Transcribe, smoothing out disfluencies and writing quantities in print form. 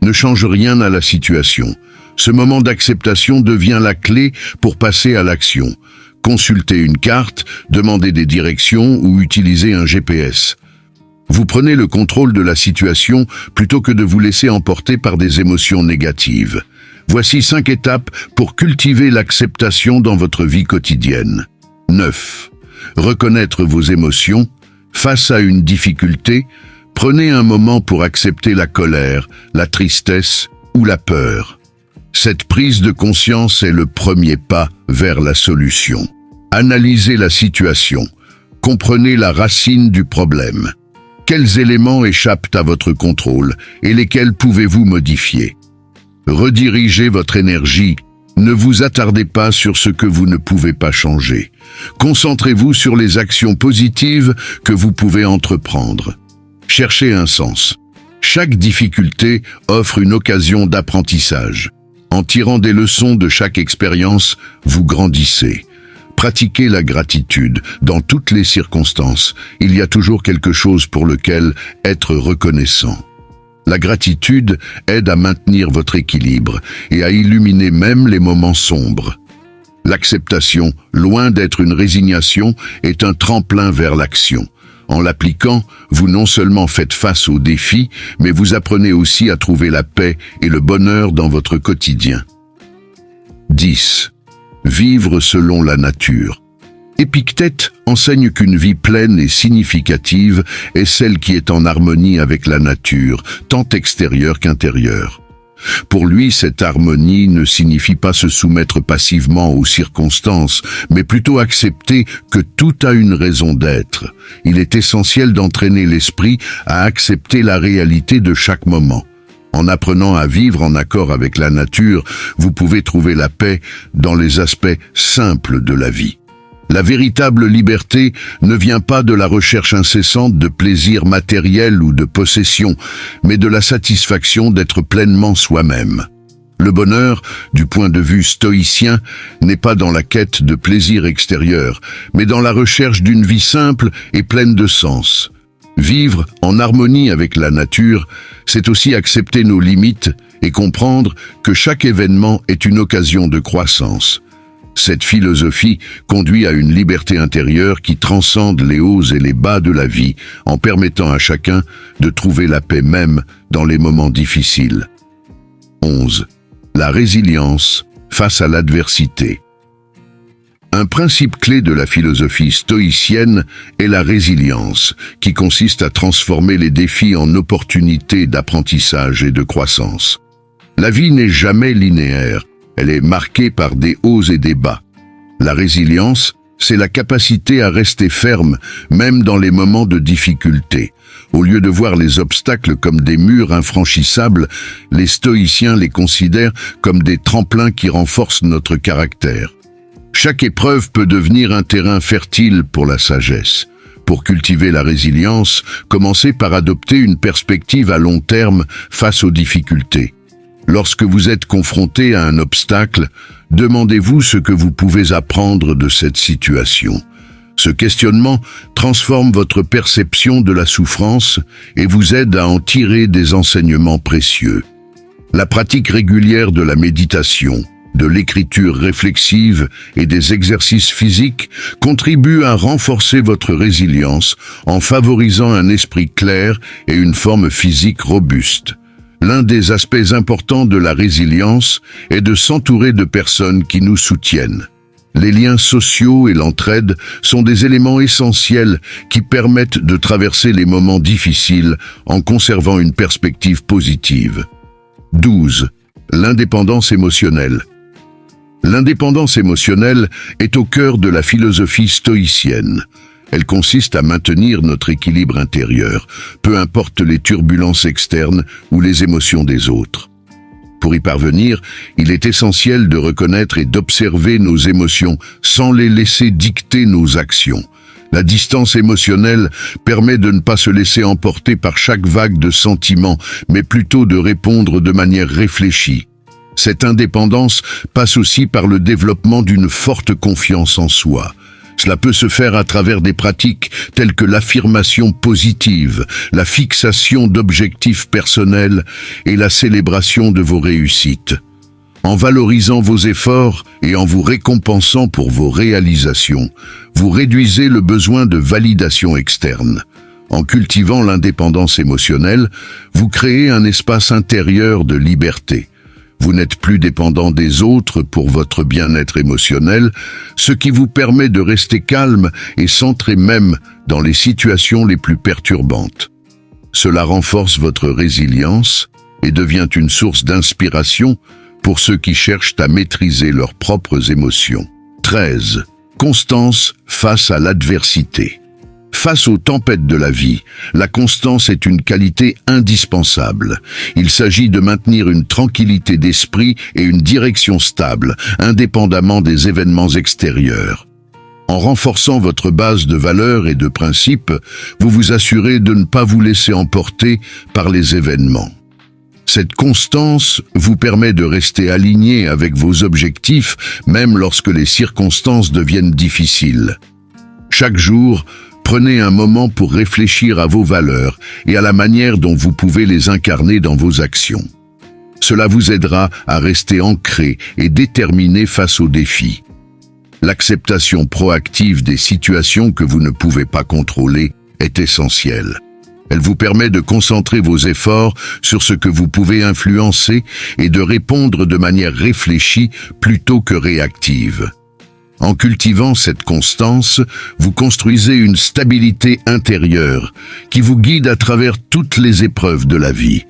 ne change rien à la situation. Ce moment d'acceptation devient la clé pour passer à l'action. Consultez une carte, demandez des directions ou utilisez un GPS. Vous prenez le contrôle de la situation plutôt que de vous laisser emporter par des émotions négatives. Voici 5 étapes pour cultiver l'acceptation dans votre vie quotidienne. 9. Reconnaître vos émotions. Face à une difficulté, prenez un moment pour accepter la colère, la tristesse ou la peur. Cette prise de conscience est le premier pas vers la solution. Analysez la situation. Comprenez la racine du problème. Quels éléments échappent à votre contrôle et lesquels pouvez-vous modifier? Redirigez votre énergie. Ne vous attardez pas sur ce que vous ne pouvez pas changer. Concentrez-vous sur les actions positives que vous pouvez entreprendre. Cherchez un sens. Chaque difficulté offre une occasion d'apprentissage. En tirant des leçons de chaque expérience, vous grandissez. Pratiquez la gratitude dans toutes les circonstances. Il y a toujours quelque chose pour lequel être reconnaissant. La gratitude aide à maintenir votre équilibre et à illuminer même les moments sombres. L'acceptation, loin d'être une résignation, est un tremplin vers l'action. En l'appliquant, vous non seulement faites face aux défis, mais vous apprenez aussi à trouver la paix et le bonheur dans votre quotidien. 10. Vivre selon la nature. Épictète enseigne qu'une vie pleine et significative est celle qui est en harmonie avec la nature, tant extérieure qu'intérieure. Pour lui, cette harmonie ne signifie pas se soumettre passivement aux circonstances, mais plutôt accepter que tout a une raison d'être. Il est essentiel d'entraîner l'esprit à accepter la réalité de chaque moment. En apprenant à vivre en accord avec la nature, vous pouvez trouver la paix dans les aspects simples de la vie. La véritable liberté ne vient pas de la recherche incessante de plaisir matériel ou de possession, mais de la satisfaction d'être pleinement soi-même. Le bonheur, du point de vue stoïcien, n'est pas dans la quête de plaisir extérieur, mais dans la recherche d'une vie simple et pleine de sens. Vivre en harmonie avec la nature, c'est aussi accepter nos limites et comprendre que chaque événement est une occasion de croissance. Cette philosophie conduit à une liberté intérieure qui transcende les hauts et les bas de la vie, en permettant à chacun de trouver la paix même dans les moments difficiles. 11. La résilience face à l'adversité. Un principe clé de la philosophie stoïcienne est la résilience, qui consiste à transformer les défis en opportunités d'apprentissage et de croissance. La vie n'est jamais linéaire, elle est marquée par des hauts et des bas. La résilience, c'est la capacité à rester ferme, même dans les moments de difficulté. Au lieu de voir les obstacles comme des murs infranchissables, les stoïciens les considèrent comme des tremplins qui renforcent notre caractère. Chaque épreuve peut devenir un terrain fertile pour la sagesse. Pour cultiver la résilience, commencez par adopter une perspective à long terme face aux difficultés. Lorsque vous êtes confronté à un obstacle, demandez-vous ce que vous pouvez apprendre de cette situation. Ce questionnement transforme votre perception de la souffrance et vous aide à en tirer des enseignements précieux. La pratique régulière de la méditation, de l'écriture réflexive et des exercices physiques contribuent à renforcer votre résilience en favorisant un esprit clair et une forme physique robuste. L'un des aspects importants de la résilience est de s'entourer de personnes qui nous soutiennent. Les liens sociaux et l'entraide sont des éléments essentiels qui permettent de traverser les moments difficiles en conservant une perspective positive. 12. L'indépendance émotionnelle. L'indépendance émotionnelle est au cœur de la philosophie stoïcienne. Elle consiste à maintenir notre équilibre intérieur, peu importe les turbulences externes ou les émotions des autres. Pour y parvenir, il est essentiel de reconnaître et d'observer nos émotions sans les laisser dicter nos actions. La distance émotionnelle permet de ne pas se laisser emporter par chaque vague de sentiments, mais plutôt de répondre de manière réfléchie. Cette indépendance passe aussi par le développement d'une forte confiance en soi. Cela peut se faire à travers des pratiques telles que l'affirmation positive, la fixation d'objectifs personnels et la célébration de vos réussites. En valorisant vos efforts et en vous récompensant pour vos réalisations, vous réduisez le besoin de validation externe. En cultivant l'indépendance émotionnelle, vous créez un espace intérieur de liberté. Vous n'êtes plus dépendant des autres pour votre bien-être émotionnel, ce qui vous permet de rester calme et centré même dans les situations les plus perturbantes. Cela renforce votre résilience et devient une source d'inspiration pour ceux qui cherchent à maîtriser leurs propres émotions. 13. Constance face à l'adversité. Face aux tempêtes de la vie, la constance est une qualité indispensable. Il s'agit de maintenir une tranquillité d'esprit et une direction stable, indépendamment des événements extérieurs. En renforçant votre base de valeurs et de principes, vous vous assurez de ne pas vous laisser emporter par les événements. Cette constance vous permet de rester aligné avec vos objectifs, même lorsque les circonstances deviennent difficiles. Chaque jour, prenez un moment pour réfléchir à vos valeurs et à la manière dont vous pouvez les incarner dans vos actions. Cela vous aidera à rester ancré et déterminé face aux défis. L'acceptation proactive des situations que vous ne pouvez pas contrôler est essentielle. Elle vous permet de concentrer vos efforts sur ce que vous pouvez influencer et de répondre de manière réfléchie plutôt que réactive. En cultivant cette constance, vous construisez une stabilité intérieure qui vous guide à travers toutes les épreuves de la vie.